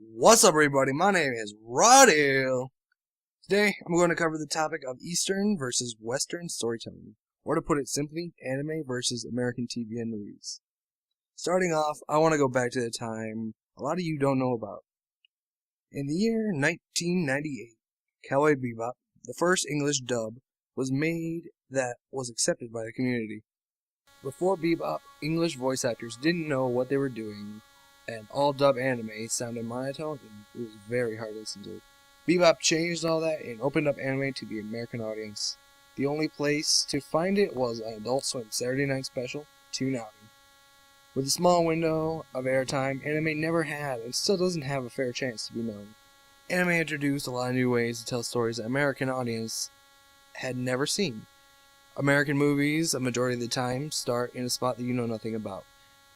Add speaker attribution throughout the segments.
Speaker 1: What's up, everybody? My name is Rodale. Today, I'm going to cover the topic of Eastern versus Western storytelling, or to put it simply, anime versus American TV and movies. Starting off, I want to go back to the time a lot of you don't know about. In the year 1998, Cowboy Bebop, the first English dub, was made that was accepted by the community. Before Bebop, English voice actors didn't know what they were doing, and all dub anime sounded monotone and it was very hard to listen to. Bebop changed all that and opened up anime to the American audience. The only place to find it was an Adult Swim Saturday night special, Toon Outing. With a small window of airtime, anime never had and still doesn't have a fair chance to be known. Anime introduced a lot of new ways to tell stories that American audience had never seen. American movies, a majority of the time, start in a spot that you know nothing about.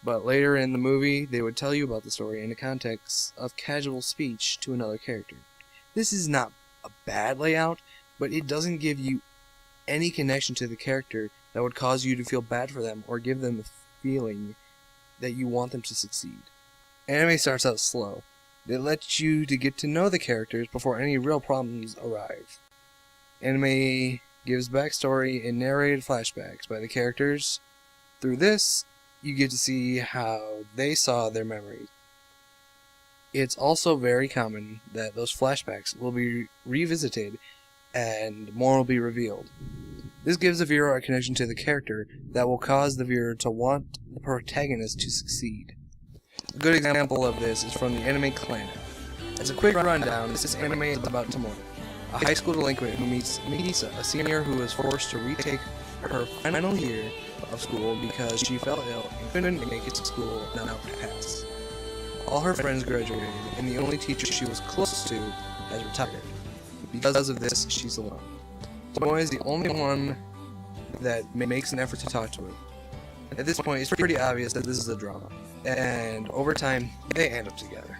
Speaker 1: But later in the movie, they would tell you about the story in the context of casual speech to another character. This is not a bad layout, but it doesn't give you any connection to the character that would cause you to feel bad for them or give them the feeling that you want them to succeed. Anime starts out slow. It lets you to get to know the characters before any real problems arrive. Anime gives backstory and narrated flashbacks by the characters. Through this, you get to see how they saw their memories. It's also very common that those flashbacks will be revisited and more will be revealed. This gives the viewer a connection to the character that will cause the viewer to want the protagonist to succeed. A good example of this is from the anime Clannad. As a quick rundown, this anime is about Tomoya, a high school delinquent who meets Nagisa, a senior who is forced to retake her final year of school because she fell ill and couldn't make it to school without pass. All her friends graduated, and the only teacher she was close to has retired. Because of this, she's alone. Tomoya is the only one that makes an effort to talk to her. At this point, it's pretty obvious that this is a drama, and over time, they end up together.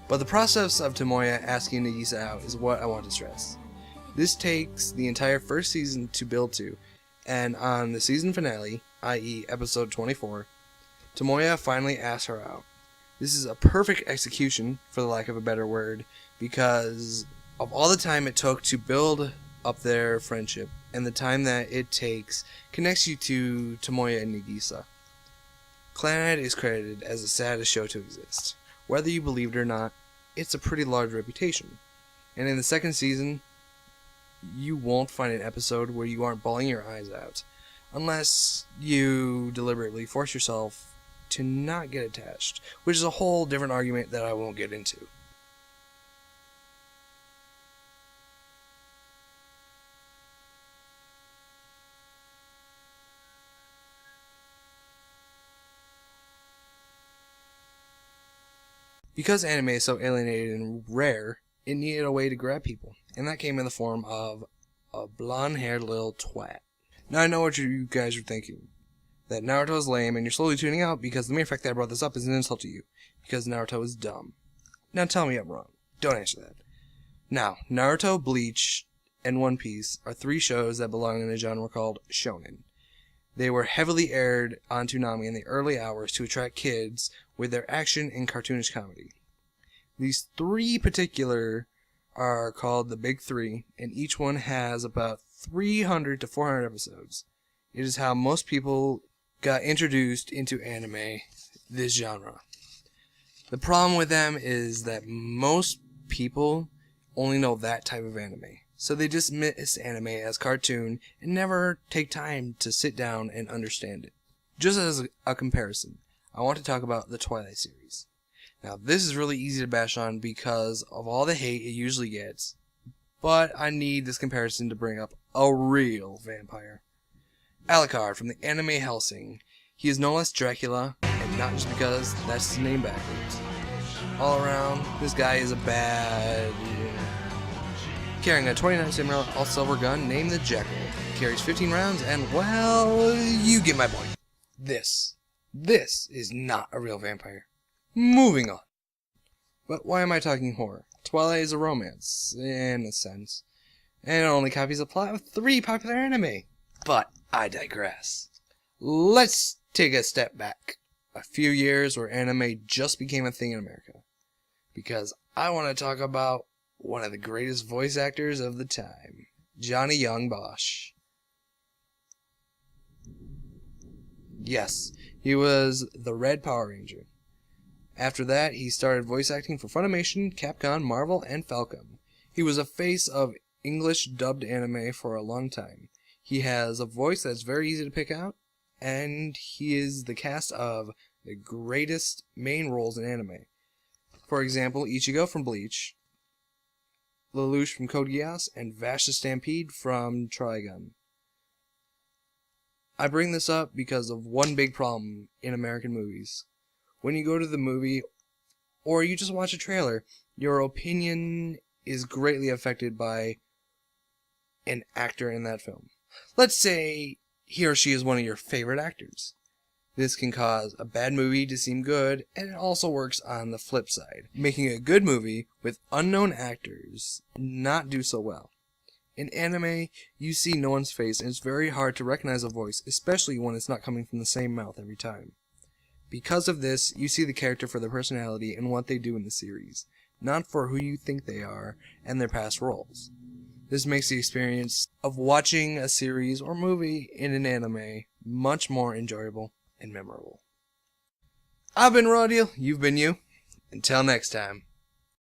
Speaker 1: But the process of Tomoya asking Nagisa out is what I want to stress. This takes the entire first season to build to, and on the season finale, i.e. episode 24, Tomoya finally asks her out. This is a perfect execution, for the lack of a better word, because of all the time it took to build up their friendship, and the time that it takes connects you to Tomoya and Nagisa. Clannad is credited as the saddest show to exist. Whether you believe it or not, it's a pretty large reputation. And in the second season, you won't find an episode where you aren't bawling your eyes out, unless you deliberately force yourself to not get attached, which is a whole different argument that I won't get into. Because anime is so alienated and rare, it needed a way to grab people, and that came in the form of a blonde-haired little twat. Now I know what you guys are thinking, that Naruto is lame and you're slowly tuning out because the mere fact that I brought this up is an insult to you, because Naruto is dumb. Now tell me I'm wrong. Don't answer that. Now, Naruto, Bleach, and One Piece are three shows that belong in a genre called shonen. They were heavily aired on Toonami in the early hours to attract kids with their action and cartoonish comedy. These three particular are called the Big Three, and each one has about 300 to 400 episodes. It is how most people got introduced into anime, this genre. The problem with them is that most people only know that type of anime, so they dismiss anime as cartoon and never take time to sit down and understand it. Just as a comparison, I want to talk about the Twilight series. Now, this is really easy to bash on because of all the hate it usually gets, but I need this comparison to bring up a real vampire. Alucard from the anime Hellsing. He is no less Dracula, and not just because that's his name backwards. All around, this guy is a bad... Carrying a 29mm all-silver gun named the Jekyll. Carries 15 rounds, and, well, you get my point. This is not a real vampire. Moving on. But why am I talking horror? Twilight is a romance, in a sense, and it only copies the plot of 3 popular anime. But I digress. Let's take a step back. A few years where anime just became a thing in America. because I want to talk about one of the greatest voice actors of the time, Johnny Young Bosch. Yes, he was the Red Power Ranger. After that, he started voice acting for Funimation, Capcom, Marvel, and Falcom. He was a face of English dubbed anime for a long time. He has a voice that's very easy to pick out, and he is the cast of the greatest main roles in anime. For example, Ichigo from Bleach, Lelouch from Code Geass, and Vash the Stampede from Trigun. I bring this up because of one big problem in American movies. When you go to the movie, or you just watch a trailer, your opinion is greatly affected by an actor in that film. Let's say he or she is one of your favorite actors. This can cause a bad movie to seem good, and it also works on the flip side, making a good movie with unknown actors not do so well. In anime, you see no one's face, and it's very hard to recognize a voice, especially when it's not coming from the same mouth every time. Because of this, you see the character for their personality and what they do in the series, not for who you think they are and their past roles. This makes the experience of watching a series or movie in an anime much more enjoyable and memorable. I've been Rodiel, you've been you. Until next time.